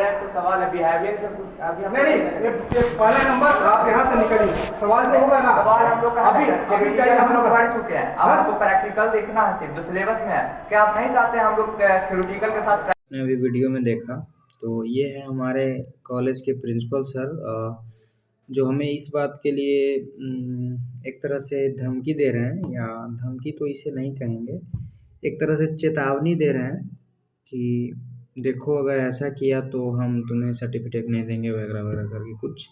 Talent तो सवाल है, बिहेवियर से कुछ अभी हम नहीं, ये पहला नंबर आप यहाँ से निकलिए, सवाल जो होगा ना सवाल हम लोग अभी हम लोग पढ़ चुके हैं। अब हमको प्रैक्टिकल देखना है, सिर्फ जो सिलेबस में है। क्या आप नहीं चाहते हम लोग थ्योरेटिकल के साथ? मैंने अभी वीडियो में देखा तो ये है हमारे कॉलेज के प्रिंसिपल सर, जो हमें इस बात के लिए एक तरह से धमकी दे रहे हैं, या धमकी तो इसे नहीं कहेंगे, एक तरह से चेतावनी दे रहे हैं कि देखो अगर ऐसा किया तो हम तुम्हें सर्टिफिकेट नहीं देंगे वगैरह वगैरह करके कुछ।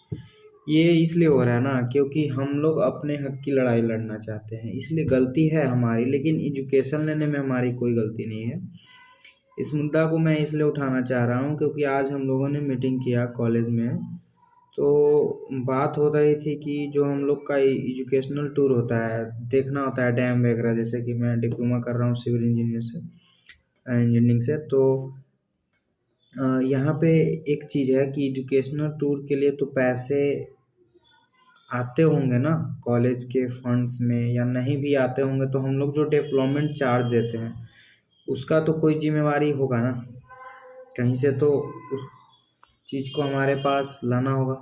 ये इसलिए हो रहा है ना क्योंकि हम लोग अपने हक की लड़ाई लड़ना चाहते हैं, इसलिए गलती है हमारी, लेकिन एजुकेशन लेने में हमारी कोई गलती नहीं है। इस मुद्दा को मैं इसलिए उठाना चाह रहा हूँ क्योंकि आज हम लोगों ने मीटिंग किया कॉलेज में, तो बात हो रही थी कि जो हम लोग का एजुकेशनल टूर होता है, देखना होता है डैम वगैरह, जैसे कि मैं डिप्लोमा कर रहा हूँ सिविल इंजीनियरिंग से, तो यहाँ पे एक चीज़ है कि एजुकेशनल टूर के लिए तो पैसे आते होंगे ना कॉलेज के फंड्स में, या नहीं भी आते होंगे तो हम लोग जो डेवलपमेंट चार्ज देते हैं उसका तो कोई जिम्मेवारी होगा ना, कहीं से तो उस चीज़ को हमारे पास लाना होगा।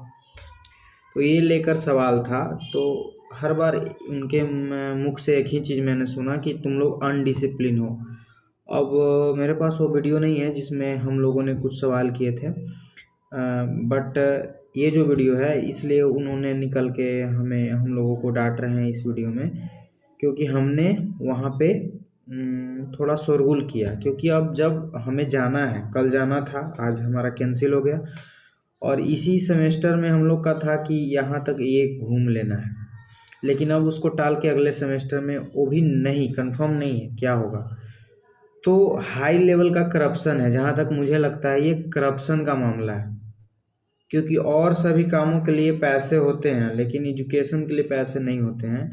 तो ये लेकर सवाल था, तो हर बार उनके मुख से एक ही चीज़ मैंने सुना कि तुम लोग अनडिसिप्लिन हो। अब मेरे पास वो वीडियो नहीं है जिसमें हम लोगों ने कुछ सवाल किए थे, बट ये जो वीडियो है इसलिए उन्होंने निकल के हम लोगों को डांट रहे हैं इस वीडियो में, क्योंकि हमने वहाँ पे थोड़ा शोरगुल किया। क्योंकि अब जब हमें जाना है, कल जाना था, आज हमारा कैंसिल हो गया, और इसी सेमेस्टर में हम लोग का था कि यहाँ तक ये घूम लेना है, लेकिन अब उसको टाल के अगले सेमेस्टर में, वो भी नहीं कंफर्म नहीं है क्या होगा। तो हाई लेवल का करप्शन है, जहाँ तक मुझे लगता है ये करप्शन का मामला है, क्योंकि और सभी कामों के लिए पैसे होते हैं लेकिन एजुकेशन के लिए पैसे नहीं होते हैं।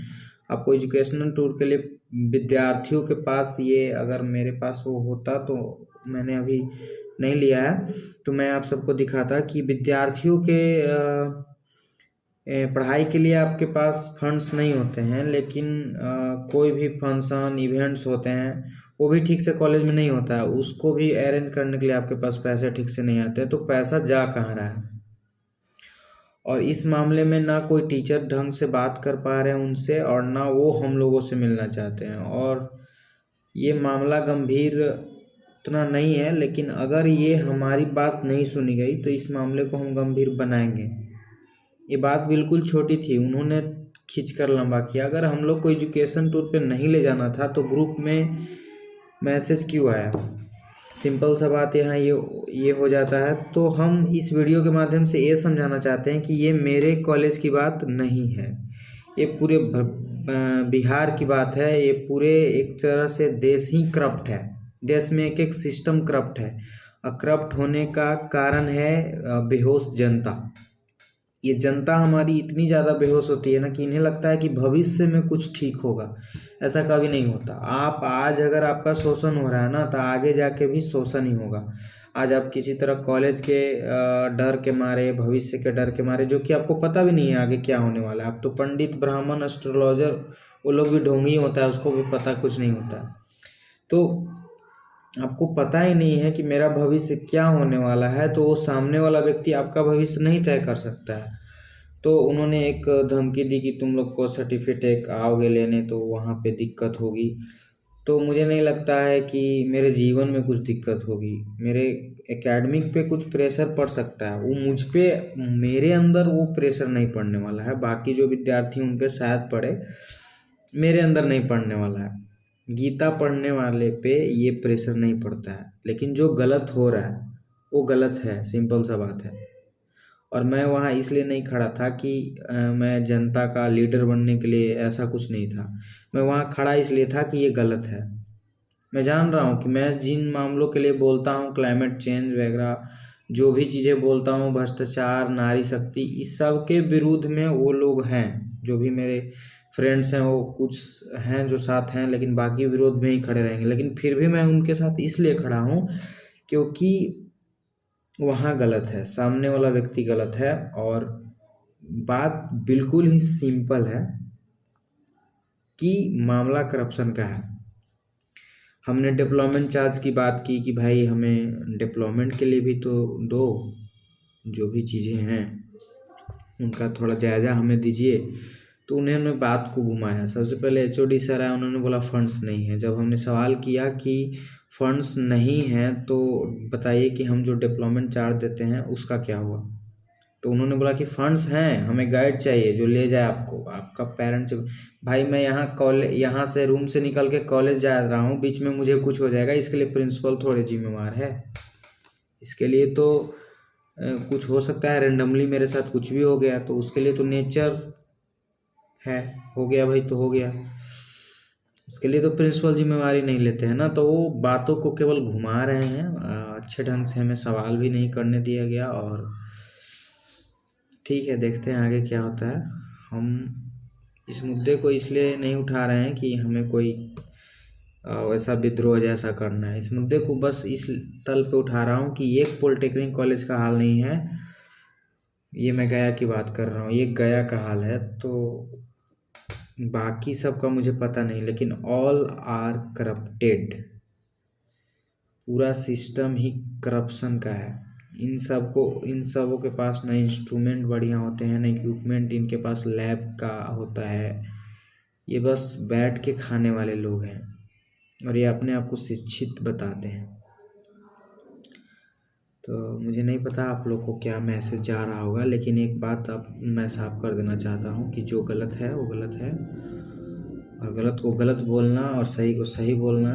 आपको एजुकेशनल टूर के लिए विद्यार्थियों के पास, ये अगर मेरे पास वो होता तो मैंने अभी नहीं लिया है, तो मैं आप सबको दिखाता कि विद्यार्थियों के पढ़ाई के लिए आपके पास फंड्स नहीं होते हैं, लेकिन कोई भी फंक्शन इवेंट्स होते हैं वो भी ठीक से कॉलेज में नहीं होता है, उसको भी अरेंज करने के लिए आपके पास पैसे ठीक से नहीं आते हैं, तो पैसा जा कहाँ रहा है। और इस मामले में ना कोई टीचर ढंग से बात कर पा रहे हैं उनसे, और ना वो हम लोगों से मिलना चाहते हैं। और ये मामला गंभीर इतना नहीं है, लेकिन अगर ये हमारी बात नहीं सुनी गई तो इस मामले को हम गंभीर बनाएंगे। ये बात बिल्कुल छोटी थी, उन्होंने खींचकर लंबा किया। अगर हम लोग को एजुकेशन टूर पे नहीं ले जाना था तो ग्रुप में मैसेज क्यों आया? सिंपल सा बात यहाँ ये हो जाता है। तो हम इस वीडियो के माध्यम से ये समझाना चाहते हैं कि ये मेरे कॉलेज की बात नहीं है, ये पूरे बिहार की बात है, ये पूरे एक तरह से देश ही करप्ट है, देश में एक एक सिस्टम करप्ट है। करप्ट होने का कारण है बेहोश जनता। ये जनता हमारी इतनी ज़्यादा बेहोश होती है ना कि इन्हें लगता है कि भविष्य में कुछ ठीक होगा, ऐसा कभी नहीं होता। आप आज अगर आपका शोषण हो रहा है ना, तो आगे जाके भी शोषण ही होगा। आज आप किसी तरह कॉलेज के डर के मारे, भविष्य के डर के मारे, जो कि आपको पता भी नहीं है आगे क्या होने वाला है। आप तो पंडित, ब्राह्मण, एस्ट्रोलॉजर, वो लोग भी ढोंगी होता है, उसको भी पता कुछ नहीं होता है। तो आपको पता ही नहीं है कि मेरा भविष्य क्या होने वाला है, तो वो सामने वाला व्यक्ति आपका भविष्य नहीं तय कर सकता है। तो उन्होंने एक धमकी दी कि तुम लोग को सर्टिफिकेट आओगे लेने तो वहाँ पे दिक्कत होगी। तो मुझे नहीं लगता है कि मेरे जीवन में कुछ दिक्कत होगी, मेरे एकेडमिक पे कुछ प्रेशर पड़ सकता है, वो मुझ पे, मेरे अंदर वो प्रेशर नहीं पड़ने वाला है। बाकी जो विद्यार्थी उन पे शायद पड़े, मेरे अंदर नहीं पड़ने वाला है। गीता पढ़ने वाले पे ये प्रेशर नहीं पड़ता है, लेकिन जो गलत हो रहा है वो गलत है, सिंपल सा बात है। और मैं वहाँ इसलिए नहीं खड़ा था कि मैं जनता का लीडर बनने के लिए, ऐसा कुछ नहीं था। मैं वहाँ खड़ा इसलिए था कि ये गलत है। मैं जान रहा हूँ कि मैं जिन मामलों के लिए बोलता हूँ, क्लाइमेट चेंज वगैरह जो भी चीज़ें बोलता हूँ, भ्रष्टाचार, नारी शक्ति, इस सब के विरुद्ध में वो लोग हैं, जो भी मेरे फ्रेंड्स हैं वो कुछ हैं जो साथ हैं, लेकिन बाकी विरोध में ही खड़े रहेंगे। लेकिन फिर भी मैं उनके साथ इसलिए खड़ा हूँ क्योंकि वहाँ गलत है, सामने वाला व्यक्ति गलत है। और बात बिल्कुल ही सिंपल है कि मामला करप्शन का है। हमने डिप्लॉयमेंट चार्ज की बात की कि भाई हमें डिप्लॉयमेंट के लिए भी तो दो, जो भी चीज़ें हैं उनका थोड़ा जायज़ा हमें दीजिए। तो उन्होंने बात को घुमाया। सबसे पहले एचओडी सर आए, उन्होंने बोला फंड्स नहीं है। जब हमने सवाल किया कि फंड्स नहीं हैं तो बताइए कि हम जो डिप्लॉयमेंट चार्ज देते हैं उसका क्या हुआ। तो उन्होंने बोला कि फंड्स हैं, हमें गाइड चाहिए जो ले जाए आपको, आपका पेरेंट्स। भाई मैं यहाँ से रूम से निकल के कॉलेज जा रहा हूँ, बीच में मुझे कुछ हो जाएगा, इसके लिए प्रिंसिपल थोड़े जिम्मेवार है। इसके लिए तो कुछ हो सकता है, रेंडमली मेरे साथ कुछ भी हो गया तो उसके लिए तो नेचर है, हो गया भाई तो हो गया, उसके लिए तो प्रिंसिपल जिम्मेवारी नहीं लेते हैं ना। तो वो बातों को केवल घुमा रहे हैं। अच्छे ढंग से हमें सवाल भी नहीं करने दिया गया। और ठीक है, देखते हैं आगे क्या होता है। हम इस मुद्दे को इसलिए नहीं उठा रहे हैं कि हमें कोई वैसा विद्रोह जैसा करना है। इस मुद्दे को बस इस तल पे उठा रहा हूँ कि एक पॉलिटेक्निक कॉलेज का हाल नहीं है, ये मैं गया की बात कर रहा हूँ, ये गया का हाल है। तो बाकी सब का मुझे पता नहीं, लेकिन ऑल आर करप्टेड। पूरा सिस्टम ही करप्शन का है। इन सबों के पास ना इंस्ट्रूमेंट बढ़िया होते हैं, ना इक्विपमेंट इनके पास लैब का होता है। ये बस बैठ के खाने वाले लोग हैं और ये अपने आप को शिक्षित बताते हैं। तो मुझे नहीं पता आप लोग को क्या मैसेज जा रहा होगा, लेकिन एक बात अब मैं साफ कर देना चाहता हूँ कि जो गलत है वो गलत है, और गलत को गलत बोलना और सही को सही बोलना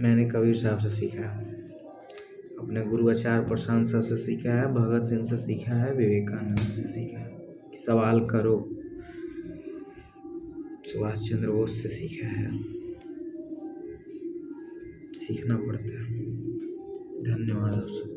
मैंने कबीर साहब से सीखा है, अपने गुरु आचार्य प्रशांत सर से सीखा है, भगत सिंह से सीखा है, विवेकानंद से सीखा है कि सवाल करो, सुभाष चंद्र बोस से सीखा है। सीखना पड़ता है। धन्यवाद आप सब।